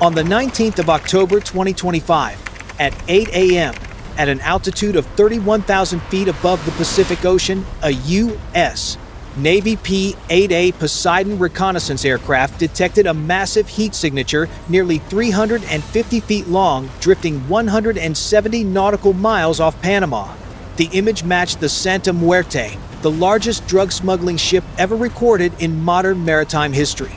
On the 19th of October 2025, at 8 a.m., at an altitude of 31,000 feet above the Pacific Ocean, a U.S. Navy P-8A Poseidon reconnaissance aircraft detected a massive heat signature nearly 350 feet long, drifting 170 nautical miles off Panama. The image matched the Santa Muerte, the largest drug smuggling ship ever recorded in modern maritime history.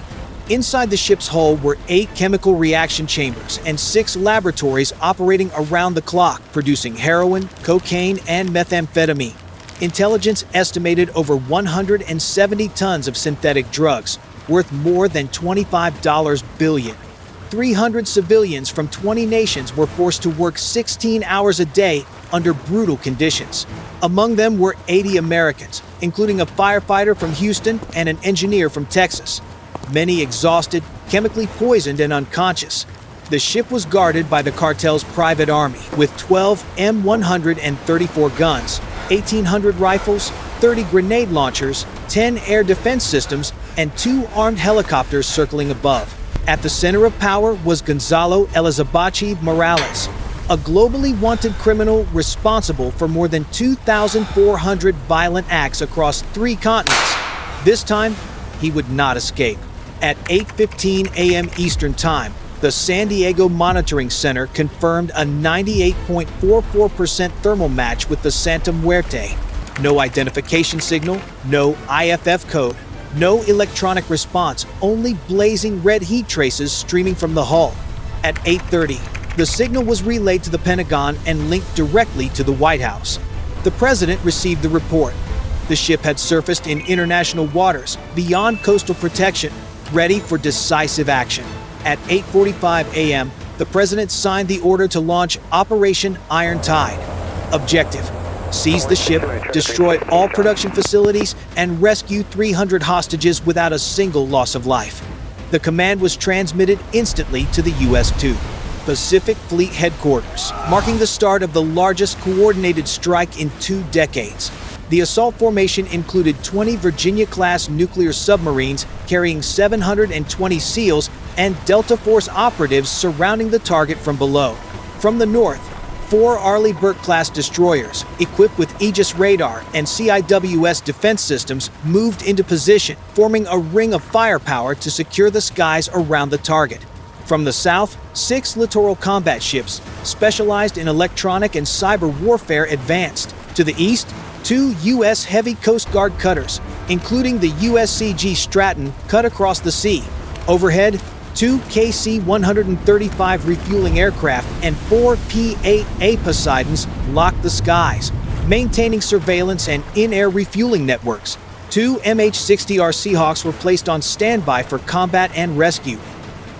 Inside the ship's hull were 8 chemical reaction chambers and 6 laboratories operating around the clock, producing heroin, cocaine, and methamphetamine. Intelligence estimated over 170 tons of synthetic drugs, worth more than $25 billion. 300 civilians from 20 nations were forced to work 16 hours a day under brutal conditions. Among them were 80 Americans, including a firefighter from Houston and an engineer from Texas. Many exhausted, chemically poisoned, and unconscious. The ship was guarded by the cartel's private army with 12 M134 guns, 1,800 rifles, 30 grenade launchers, 10 air defense systems, and 2 armed helicopters circling above. At the center of power was Gonzalo Elizabachi Morales, a globally wanted criminal responsible for more than 2,400 violent acts across 3 continents. This time, he would not escape. At 8:15 a.m. Eastern Time, the San Diego Monitoring Center confirmed a 98.44% thermal match with the Santa Muerte. No identification signal, no IFF code, no electronic response, only blazing red heat traces streaming from the hull. At 8:30, the signal was relayed to the Pentagon and linked directly to the White House. The president received the report. The ship had surfaced in international waters, beyond coastal protection, ready for decisive action. At 8:45 a.m., the president signed the order to launch Operation Iron Tide. Objective: seize the ship, destroy all production facilities, and rescue 300 hostages without a single loss of life. The command was transmitted instantly to the U.S. 2 Pacific Fleet Headquarters, marking the start of the largest coordinated strike in 2 decades. The assault formation included 20 Virginia-class nuclear submarines carrying 720 SEALs and Delta Force operatives surrounding the target from below. From the north, 4 Arleigh Burke-class destroyers, equipped with Aegis radar and CIWS defense systems, moved into position, forming a ring of firepower to secure the skies around the target. From the south, 6 littoral combat ships, specialized in electronic and cyber warfare, advanced. To the east, 2 U.S. Heavy Coast Guard cutters, including the USCG Stratton, cut across the sea. Overhead, 2 KC-135 refueling aircraft and 4 P-8A Poseidons locked the skies, maintaining surveillance and in-air refueling networks. 2 MH-60R Seahawks were placed on standby for combat and rescue.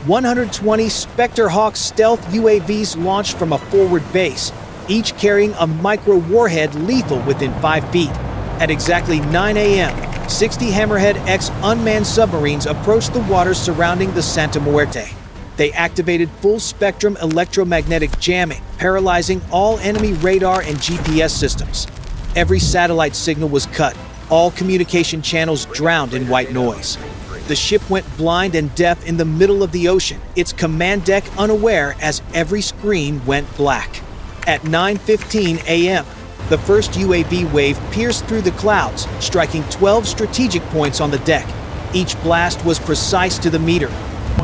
120 Spectre Hawk stealth UAVs launched from a forward base, each carrying a micro-warhead lethal within 5 feet. At exactly 9 a.m., 60 Hammerhead X unmanned submarines approached the waters surrounding the Santa Muerte. They activated full-spectrum electromagnetic jamming, paralyzing all enemy radar and GPS systems. Every satellite signal was cut, all communication channels drowned in white noise. The ship went blind and deaf in the middle of the ocean, its command deck unaware as every screen went black. At 9:15 a.m., the first UAV wave pierced through the clouds, striking 12 strategic points on the deck. Each blast was precise to the meter.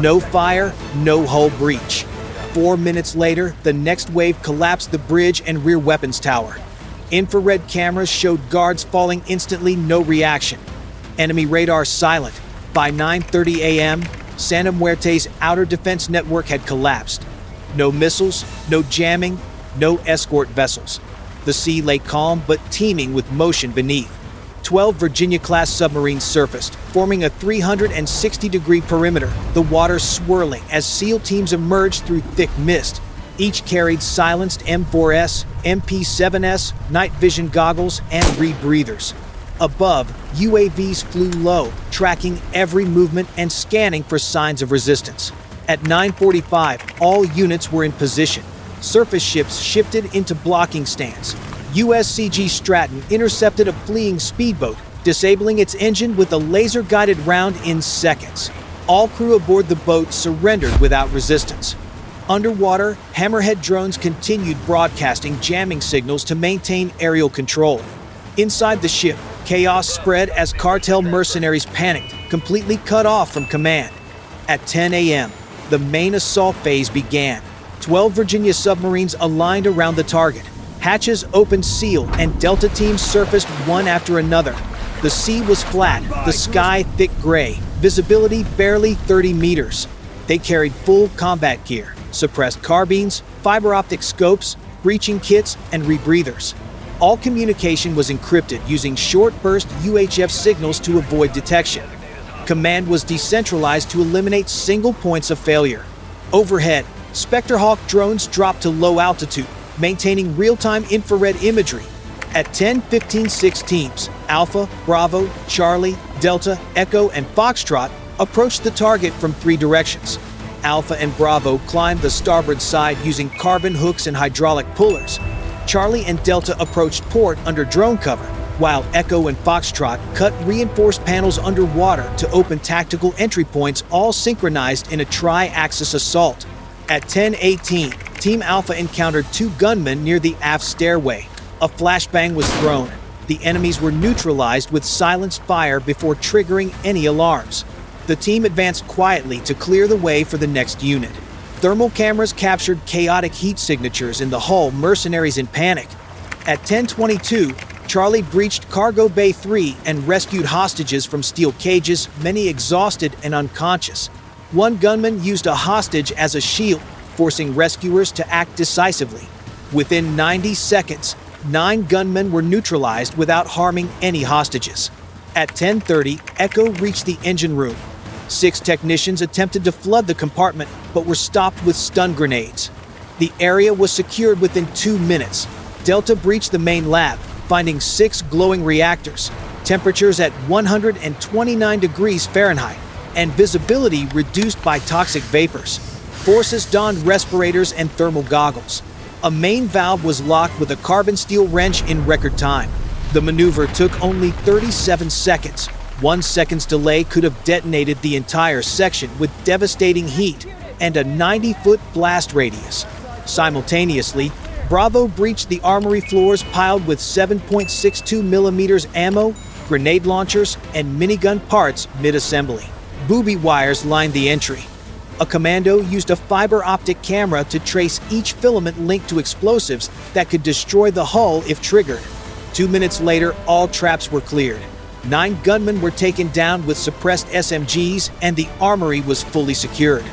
No fire, no hull breach. 4 minutes later, the next wave collapsed the bridge and rear weapons tower. Infrared cameras showed guards falling instantly, no reaction. Enemy radar silent. By 9:30 a.m., Santa Muerte's outer defense network had collapsed. No missiles, no jamming, no escort vessels. The sea lay calm but teeming with motion beneath. 12 Virginia-class submarines surfaced, forming a 360-degree perimeter, the water swirling as SEAL teams emerged through thick mist. Each carried silenced M4S, MP7S, night vision goggles, and rebreathers. Above, UAVs flew low, tracking every movement and scanning for signs of resistance. At 9:45, all units were in position. Surface ships shifted into blocking stance. USCG Stratton intercepted a fleeing speedboat, disabling its engine with a laser-guided round in seconds. All crew aboard the boat surrendered without resistance. Underwater, Hammerhead drones continued broadcasting jamming signals to maintain aerial control. Inside the ship, chaos spread as cartel mercenaries panicked, completely cut off from command. At 10 a.m., the main assault phase began. 12 Virginia submarines aligned around the target. Hatches opened seal and Delta teams surfaced one after another. The sea was flat, the sky thick gray, visibility barely 30 meters. They carried full combat gear, suppressed carbines, fiber optic scopes, breaching kits, and rebreathers. All communication was encrypted using short-burst UHF signals to avoid detection. Command was decentralized to eliminate single points of failure. Overhead, Spectrehawk drones dropped to low altitude, maintaining real-time infrared imagery. At 10:15, teams Alpha, Bravo, Charlie, Delta, Echo, and Foxtrot approached the target from 3 directions. Alpha and Bravo climbed the starboard side using carbon hooks and hydraulic pullers. Charlie and Delta approached port under drone cover, while Echo and Foxtrot cut reinforced panels underwater to open tactical entry points, all synchronized in a tri-axis assault. At 10:18, Team Alpha encountered 2 gunmen near the aft stairway. A flashbang was thrown. The enemies were neutralized with silenced fire before triggering any alarms. The team advanced quietly to clear the way for the next unit. Thermal cameras captured chaotic heat signatures in the hull, mercenaries in panic. At 10:22, Charlie breached Cargo Bay 3 and rescued hostages from steel cages, many exhausted and unconscious. One gunman used a hostage as a shield, forcing rescuers to act decisively. Within 90 seconds, 9 gunmen were neutralized without harming any hostages. At 10:30, Echo reached the engine room. 6 technicians attempted to flood the compartment, but were stopped with stun grenades. The area was secured within 2 minutes. Delta breached the main lab, finding 6 glowing reactors, temperatures at 129 degrees Fahrenheit, and visibility reduced by toxic vapors. Forces donned respirators and thermal goggles. A main valve was locked with a carbon steel wrench in record time. The maneuver took only 37 seconds. 1 second's delay could have detonated the entire section with devastating heat and a 90-foot blast radius. Simultaneously, Bravo breached the armory floors piled with 7.62 millimeters ammo, grenade launchers, and minigun parts mid-assembly. Booby wires lined the entry. A commando used a fiber optic camera to trace each filament linked to explosives that could destroy the hull if triggered. 2 minutes later, all traps were cleared. 9 gunmen were taken down with suppressed SMGs, and the armory was fully secured.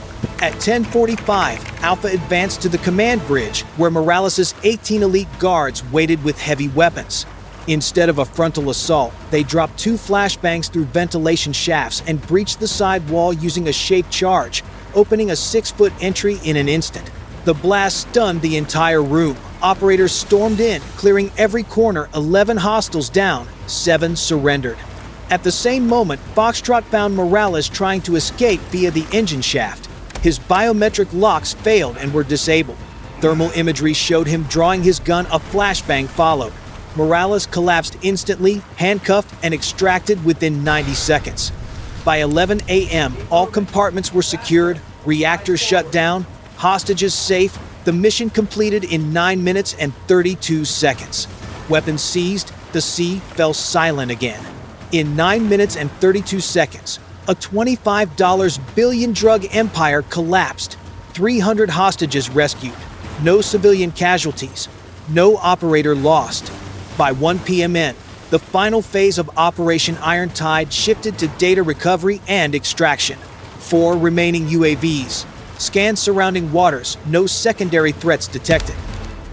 At 10:45, Alpha advanced to the command bridge, where Morales' 18 elite guards waited with heavy weapons. Instead of a frontal assault, they dropped 2 flashbangs through ventilation shafts and breached the side wall using a shaped charge, opening a 6-foot entry in an instant. The blast stunned the entire room. Operators stormed in, clearing every corner. 11 hostiles down, 7 surrendered. At the same moment, Foxtrot found Morales trying to escape via the engine shaft. His biometric locks failed and were disabled. Thermal imagery showed him drawing his gun. A flashbang followed. Morales collapsed instantly, handcuffed, and extracted within 90 seconds. By 11 a.m., all compartments were secured, reactors shut down, hostages safe. The mission completed in 9 minutes and 32 seconds. Weapons seized, the sea fell silent again. In 9 minutes and 32 seconds, a $25 billion drug empire collapsed. 300 hostages rescued. No civilian casualties. No operator lost. By 1 p.m. the final phase of Operation Iron Tide shifted to data recovery and extraction. 4 remaining UAVs. Scanned surrounding waters, no secondary threats detected.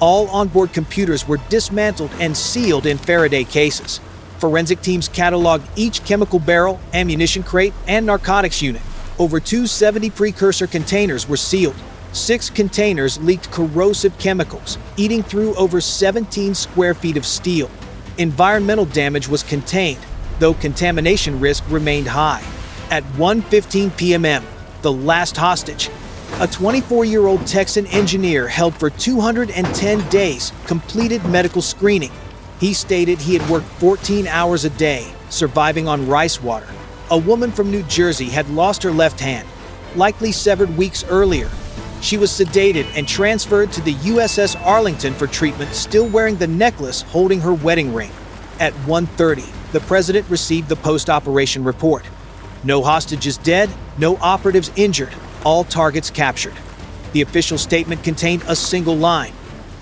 All onboard computers were dismantled and sealed in Faraday cases. Forensic teams cataloged each chemical barrel, ammunition crate, and narcotics unit. Over 270 precursor containers were sealed. 6 containers leaked corrosive chemicals, eating through over 17 square feet of steel. Environmental damage was contained, though contamination risk remained high. At 1:15 p.m., the last hostage, a 24-year-old Texan engineer held for 210 days, completed medical screening. He stated he had worked 14 hours a day, surviving on rice water. A woman from New Jersey had lost her left hand, likely severed weeks earlier. She was sedated and transferred to the USS Arlington for treatment, still wearing the necklace holding her wedding ring. At 1:30, the president received the post-operation report. No hostages dead, no operatives injured, all targets captured. The official statement contained a single line: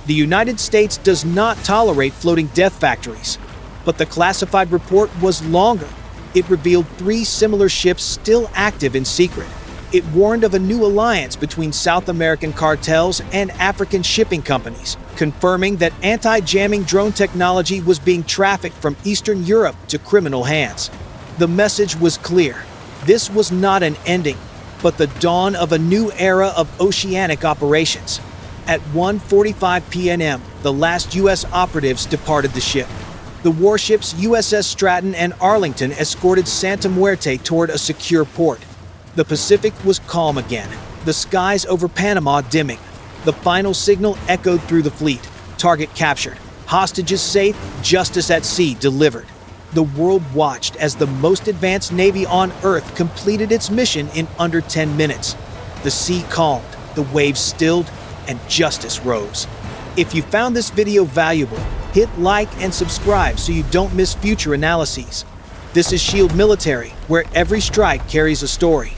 "The United States does not tolerate floating death factories." But the classified report was longer. It revealed 3 similar ships still active in secret. It warned of a new alliance between South American cartels and African shipping companies, confirming that anti-jamming drone technology was being trafficked from Eastern Europe to criminal hands. The message was clear. This was not an ending, but the dawn of a new era of oceanic operations. At 1:45 p.m., the last U.S. operatives departed the ship. The warships USS Stratton and Arlington escorted Santa Muerte toward a secure port. The Pacific was calm again, the skies over Panama dimming. The final signal echoed through the fleet: target captured, hostages safe, justice at sea delivered. The world watched as the most advanced navy on Earth completed its mission in under 10 minutes. The sea calmed, the waves stilled, and justice rose. If you found this video valuable, hit like and subscribe so you don't miss future analyses. This is Shield Military, where every strike carries a story.